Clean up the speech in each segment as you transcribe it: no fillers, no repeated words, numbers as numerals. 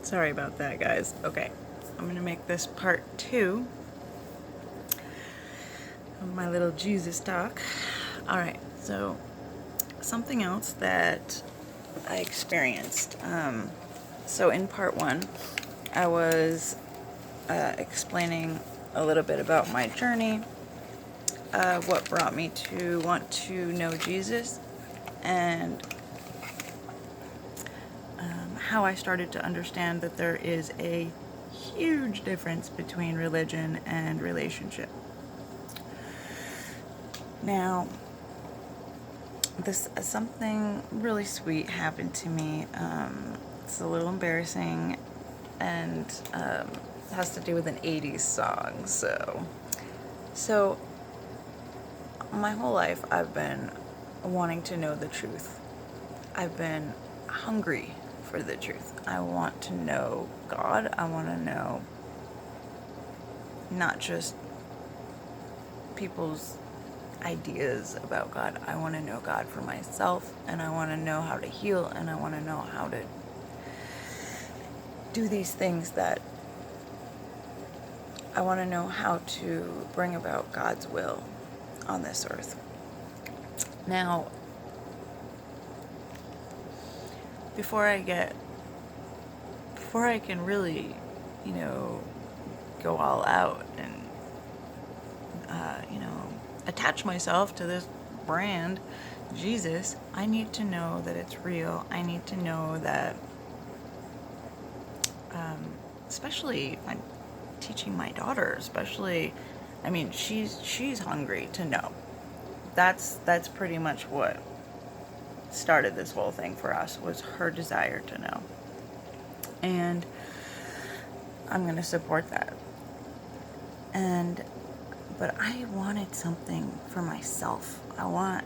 Sorry about that, guys. Okay, I'm gonna make this part 2 of my little Jesus talk. Alright, so something else that I experienced. So in part 1, I was explaining a little bit about my journey, what brought me to want to know Jesus, and how I started to understand that there is a huge difference between religion and relationship. Now, this something really sweet happened to me. It's a little embarrassing, and has to do with an 80s song. So my whole life I've been wanting to know the truth. I've been hungry for the truth. I want to know God. I want to know not just people's ideas about God. I want to know God for myself, and I want to know how to heal, and I want to know how to do these things that I want to know how to bring about God's will on this earth. Now, before I can really, go all out and, attach myself to this brand, Jesus, I need to know that it's real. I need to know that, especially when teaching my daughter, she's hungry to know. That's pretty much what started this whole thing for us, was her desire to know. And I'm going to support that. But I wanted something for myself. I want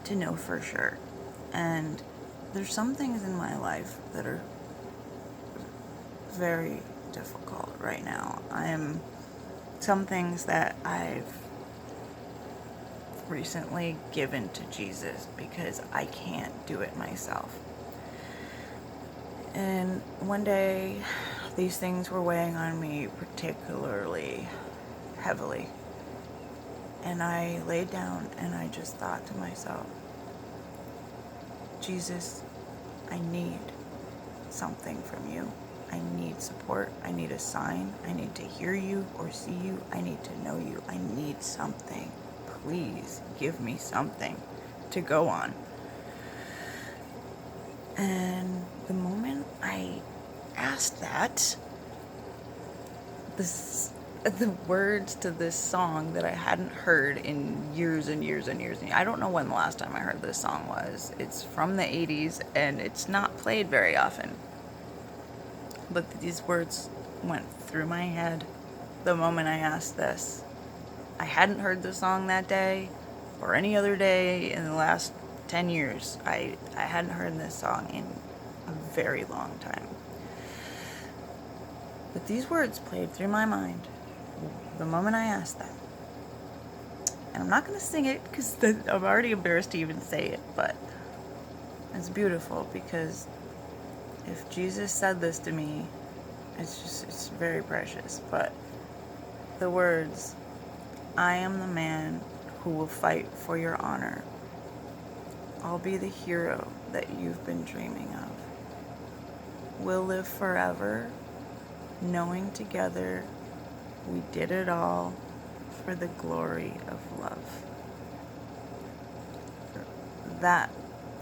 to know for sure. And there's some things in my life that are very difficult right now. Some things that I've recently given to Jesus because I can't do it myself. And one day, these things were weighing on me particularly heavily. And I laid down and I just thought to myself, Jesus, I need something from you. I need support. I need a sign. I need to hear you or see you. I need to know you. I need something. Please give me something to go on. And the moment I asked that, the words to this song that I hadn't heard in years and years and years. I don't know when the last time I heard this song was. It's from the 80s and it's not played very often. But these words went through my head the moment I asked this. I hadn't heard the song that day or any other day in the last 10 years. I hadn't heard this song in a very long time. But these words played through my mind the moment I asked that. And I'm not going to sing it because I'm already embarrassed to even say it, but it's beautiful because if Jesus said this to me, it's very precious. But the words, I am the man who will fight for your honor. I'll be the hero that you've been dreaming of. We'll live forever, knowing together we did it all for the glory of love. That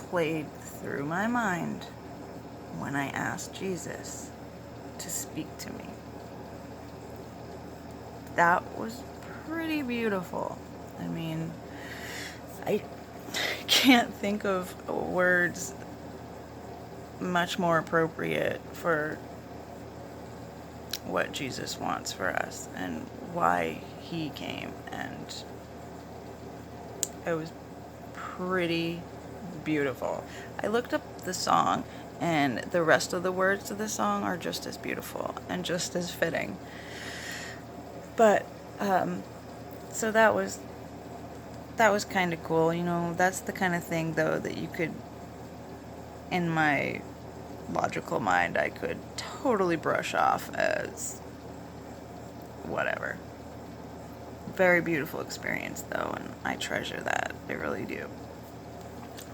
played through my mind when I asked Jesus to speak to me. That was pretty beautiful. I can't think of words much more appropriate for what Jesus wants for us and why he came. And it was pretty beautiful. I looked up the song, and the rest of the words to the song are just as beautiful and just as fitting. But so that was kind of cool. That's the kind of thing, though, that you could, in my logical mind I could totally brush off as whatever. Very beautiful experience though, and I treasure that. I really do.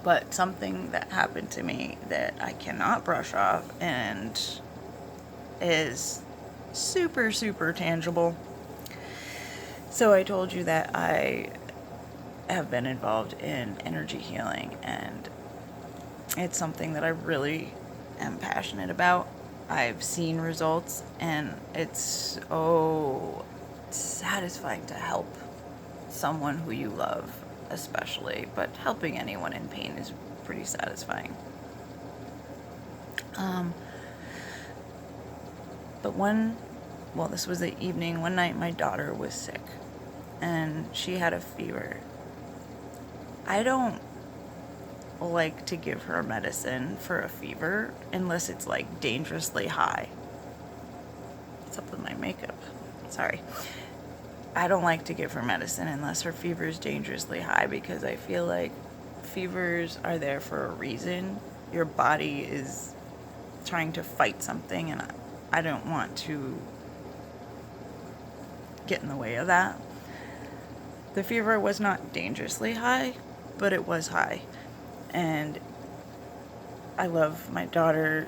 But something that happened to me that I cannot brush off and is super, super tangible. So I told you that I have been involved in energy healing, and it's something that I really am passionate about. I've seen results, and it's so satisfying to help someone who you love, especially, but helping anyone in pain is pretty satisfying. But this was the evening, one night my daughter was sick, and she had a fever. I don't like to give her medicine for a fever unless it's like dangerously high. What's up with my makeup? Sorry. I don't like to give her medicine unless her fever is dangerously high, because I feel like fevers are there for a reason. Your body is trying to fight something, and I don't want to get in the way of that. The fever was not dangerously high, but it was high. And I love my daughter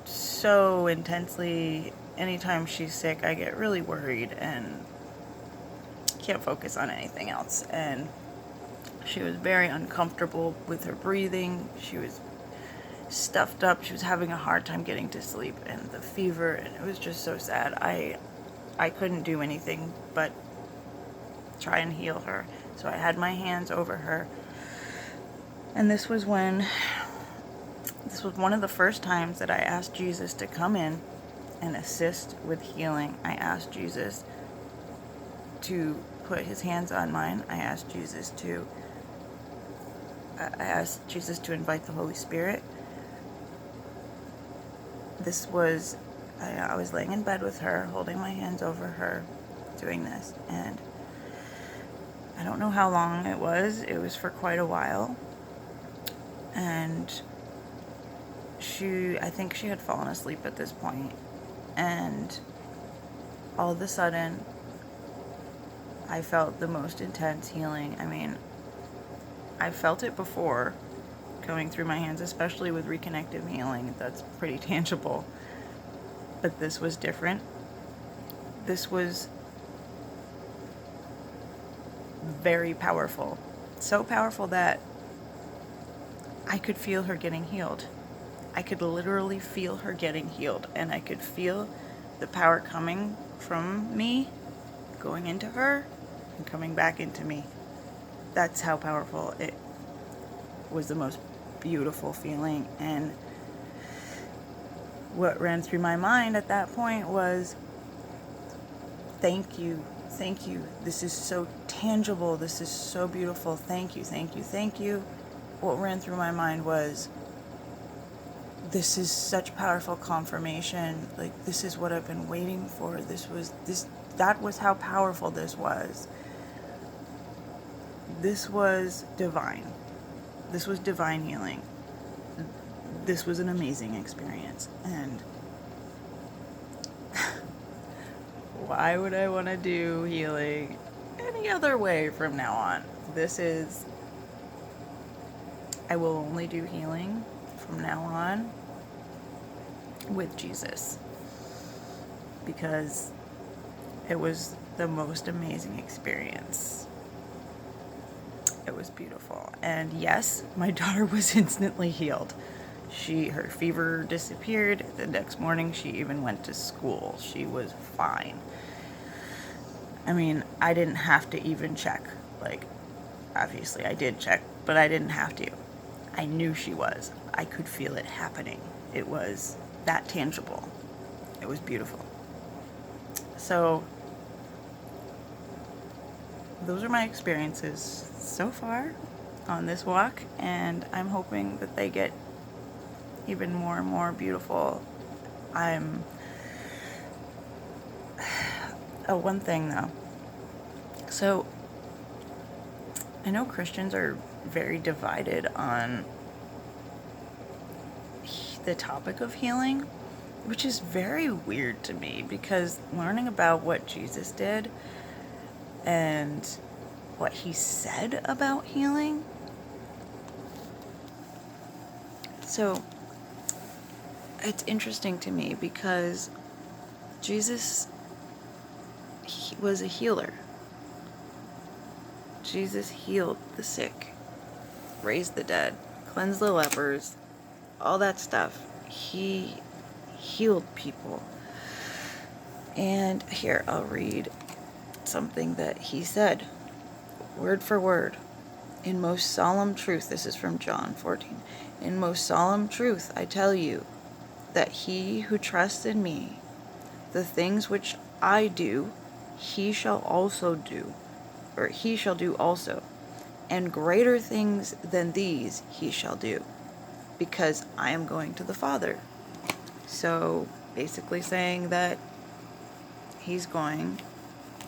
so intensely. Anytime she's sick, I get really worried and can't focus on anything else. And she was very uncomfortable with her breathing. She was stuffed up. She was having a hard time getting to sleep, and the fever, and it was just so sad. I couldn't do anything but try and heal her. So I had my hands over her. And this was one of the first times that I asked Jesus to come in and assist with healing. I asked Jesus to put his hands on mine. I asked Jesus to invite the Holy Spirit. I was laying in bed with her, holding my hands over her, doing this, and I don't know how long it was. It was for quite a while. And I think she had fallen asleep at this point, and all of a sudden I felt the most intense healing. I mean, I've felt it before going through my hands, especially with reconnective healing. That's pretty tangible, but this was different. This was very powerful, so powerful that I could feel her getting healed. I could literally feel her getting healed, and I could feel the power coming from me, going into her, and coming back into me. That's how powerful it was. The most beautiful feeling. And what ran through my mind at that point was, thank you. Thank you. This is so tangible. This is so beautiful. Thank you, thank you, thank you. What ran through my mind was, this is such powerful confirmation. Like, this is what I've been waiting for. That was how powerful this was. This was divine. This was divine healing. This was an amazing experience. And why would I want to do healing any other way from now on? I will only do healing from now on with Jesus, because it was the most amazing experience. It was beautiful. And yes, my daughter was instantly healed. Her fever disappeared. The next morning, she even went to school. She was fine. I mean, I didn't have to even check. Like, obviously I did check, but I didn't have to. I knew she was. I could feel it happening. It was that tangible. It was beautiful. So, those are my experiences so far on this walk, and I'm hoping that they get even more and more beautiful. One thing though. So, I know Christians are very divided on the topic of healing, which is very weird to me because learning about what Jesus did and what he said about healing. So it's interesting to me because Jesus, he was a healer. Jesus healed the sick, raised the dead, cleansed the lepers, all that stuff. He healed people. And here, I'll read something that he said, word for word. In most solemn truth, this is from John 14. In most solemn truth, I tell you that he who trusts in me, the things which I do, he shall also do, or he shall do also. And greater things than these he shall do, because I am going to the Father. So basically saying that he's going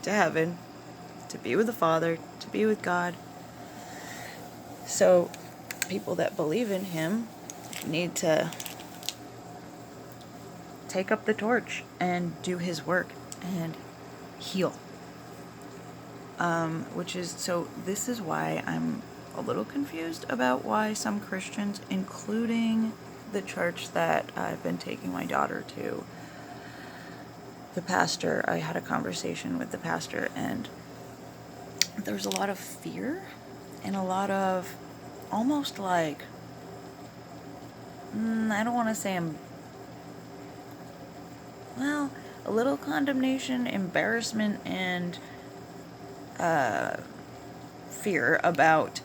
to heaven to be with the Father, to be with God. So people that believe in him need to take up the torch and do his work and heal. This is why I'm a little confused about why some Christians, including the church that I've been taking my daughter to, the pastor, I had a conversation with the pastor, and there's a lot of fear and a lot of almost like, I don't want to say a little condemnation, embarrassment, and fear about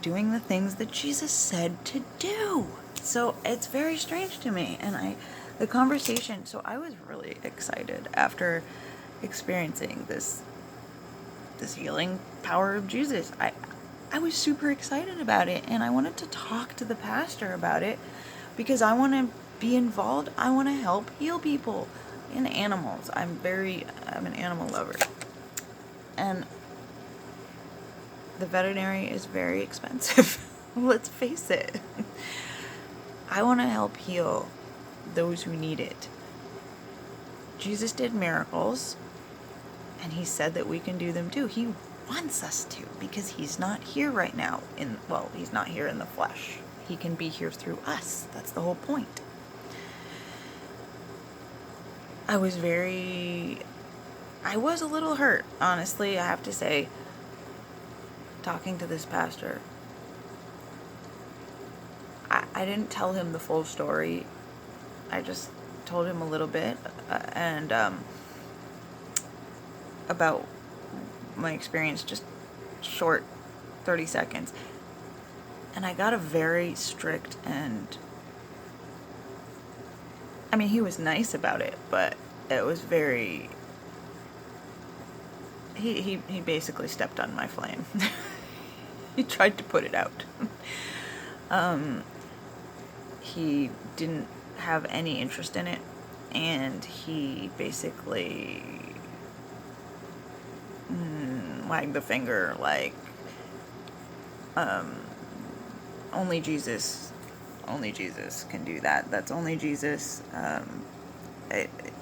doing the things that Jesus said to do. So it's very strange to me. And the conversation, so I was really excited after experiencing this healing power of Jesus. I was super excited about it, and I wanted to talk to the pastor about it because I want to be involved. I want to help heal people and animals. I'm an animal lover. And the veterinary is very expensive. Let's face it. I want to help heal those who need it. Jesus did miracles, and he said that we can do them too. He wants us to, because he's not here right now. He's not here in the flesh. He can be here through us. That's the whole point. I was a little hurt, honestly, I have to say, talking to this pastor. I didn't tell him the full story. I just told him a little bit, and about my experience, just short, 30 seconds. And I got a very strict he was nice about it, but it was very... He basically stepped on my flame. He tried to put it out. He didn't have any interest in it, and he basically wagged the finger like, only Jesus can do that. That's only Jesus.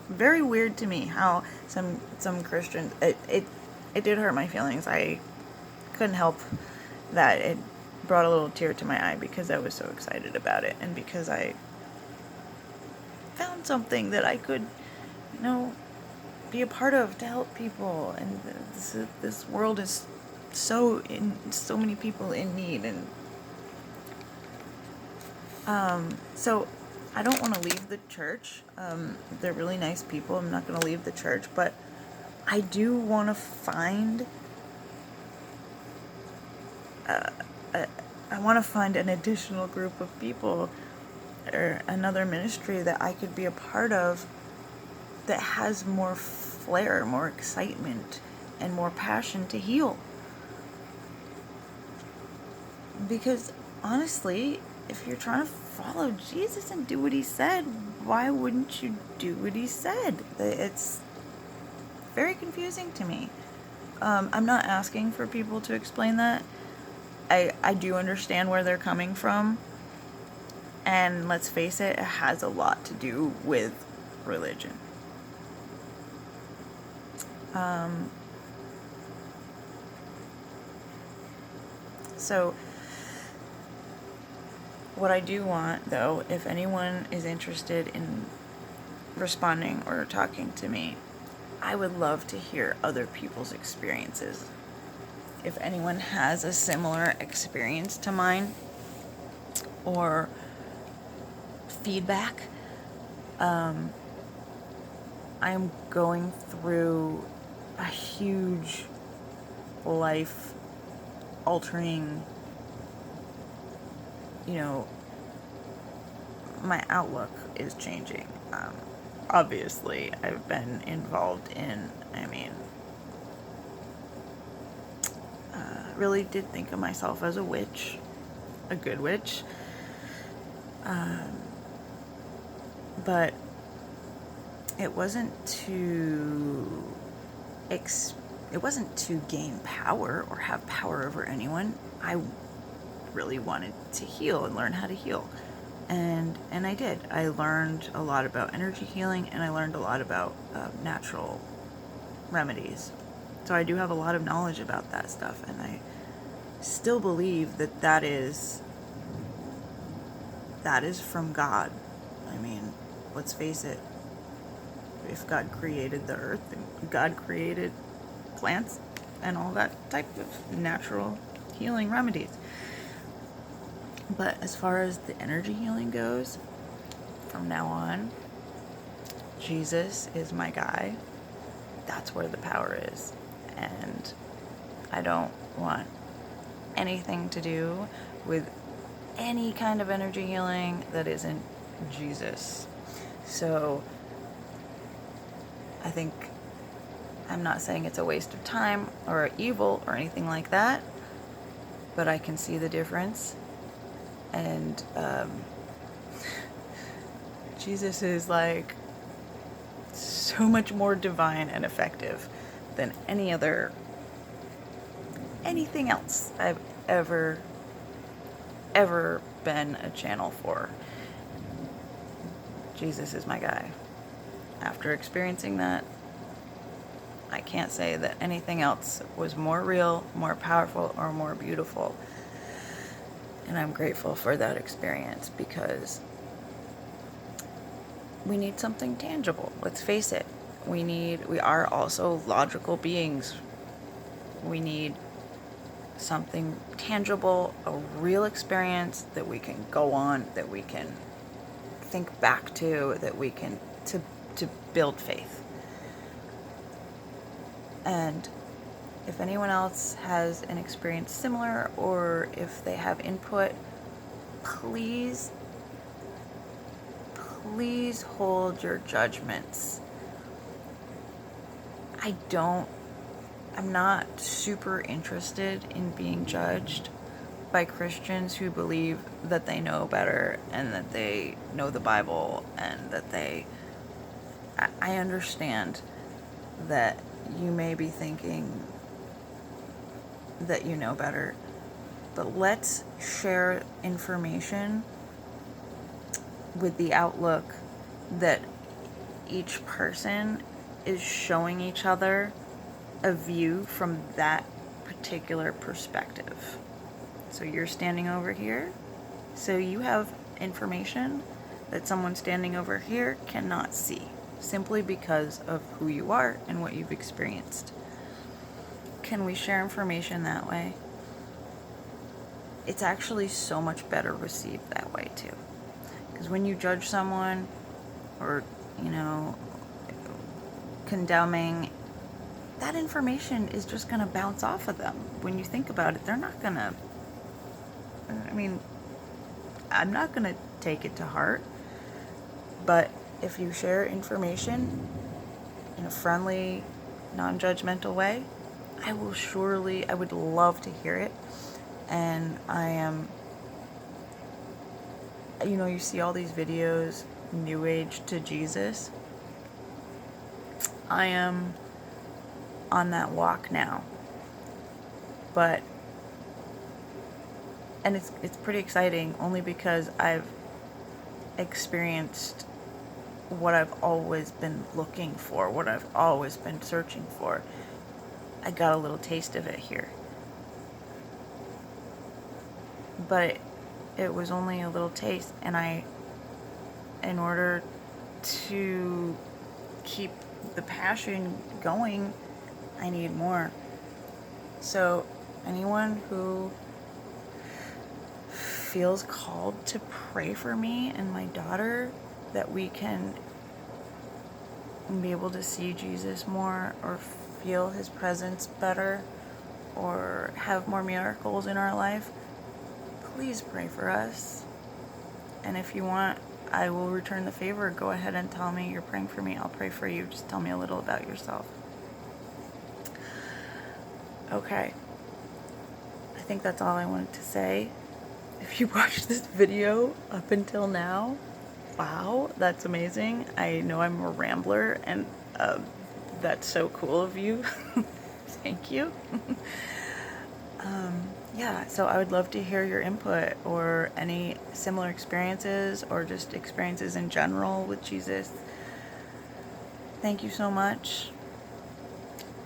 Very weird to me how some Christians, it did hurt my feelings. I couldn't help that. It brought a little tear to my eye because I was so excited about it, and because I found something that I could, be a part of to help people. And this world is so many people in need, and so I don't want to leave the church. They're really nice people. I'm not going to leave the church, but I do want to find an additional group of people or another ministry that I could be a part of that has more flair, more excitement, and more passion to heal. Because honestly, if you're trying to follow Jesus and do what he said, why wouldn't you do what he said? It's very confusing to me. I'm not asking for people to explain that. I do understand where they're coming from. And let's face it, it has a lot to do with religion. So what I do want, though, if anyone is interested in responding or talking to me, I would love to hear other people's experiences. If anyone has a similar experience to mine or feedback, I'm going through a huge life altering, my outlook is changing. Obviously, I've been involved in, really did think of myself as a witch, a good witch. But it wasn't to gain power or have power over anyone. I really wanted to heal and learn how to heal. And I did. I learned a lot about energy healing, and I learned a lot about natural remedies. So I do have a lot of knowledge about that stuff, and I still believe that is from God. Let's face it. If God created the earth, and God created plants and all that type of natural healing remedies. But as far as the energy healing goes, from now on, Jesus is my guy. That's where the power is. And I don't want anything to do with any kind of energy healing that isn't Jesus. So I think, I'm not saying it's a waste of time or evil or anything like that, but I can see the difference. And Jesus is like so much more divine and effective than anything else I've ever been a channel for. Jesus is my guy. After experiencing that, I can't say that anything else was more real, more powerful, or more beautiful. And I'm grateful for that experience, because we need something tangible. Let's face it. We are also logical beings. We need something tangible, a real experience that we can go on, that we can think back to, that we can to build faith. And if anyone else has an experience similar, or if they have input, please hold your judgments. I'm not super interested in being judged by Christians who believe that they know better and that they know the Bible and that I understand that you may be thinking that you know better, but let's share information with the outlook that each person is showing each other a view from that particular perspective. So you're standing over here, so you have information that someone standing over here cannot see, simply because of who you are and what you've experienced. Can we share information that way? It's actually so much better received that way too. Because when you judge someone, or, condemning, that information is just going to bounce off of them. When you think about it, they're not going to, I'm not going to take it to heart. But if you share information in a friendly, non-judgmental way, I would love to hear it. And I am, you see all these videos, New Age to Jesus. I am on that walk now. And it's pretty exciting, only because I've experienced what I've always been looking for, what I've always been searching for. I got a little taste of it here. But it was only a little taste, and in order to keep the passion going, I need more. So anyone who feels called to pray for me and my daughter, that we can be able to see Jesus more, or feel his presence better, or have more miracles in our life, please pray for us. And if you want, I will return the favor. Go ahead and tell me you're praying for me. I'll pray for you. Just tell me a little about yourself. Okay. I think that's all I wanted to say. If you watched this video up until now, wow, that's amazing. I know I'm a rambler, and that's so cool of you. Thank you. Yeah, so I would love to hear your input, or any similar experiences, or just experiences in general with Jesus. Thank you so much.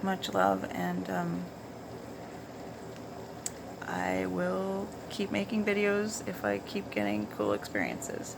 Much love, and I will keep making videos if I keep getting cool experiences.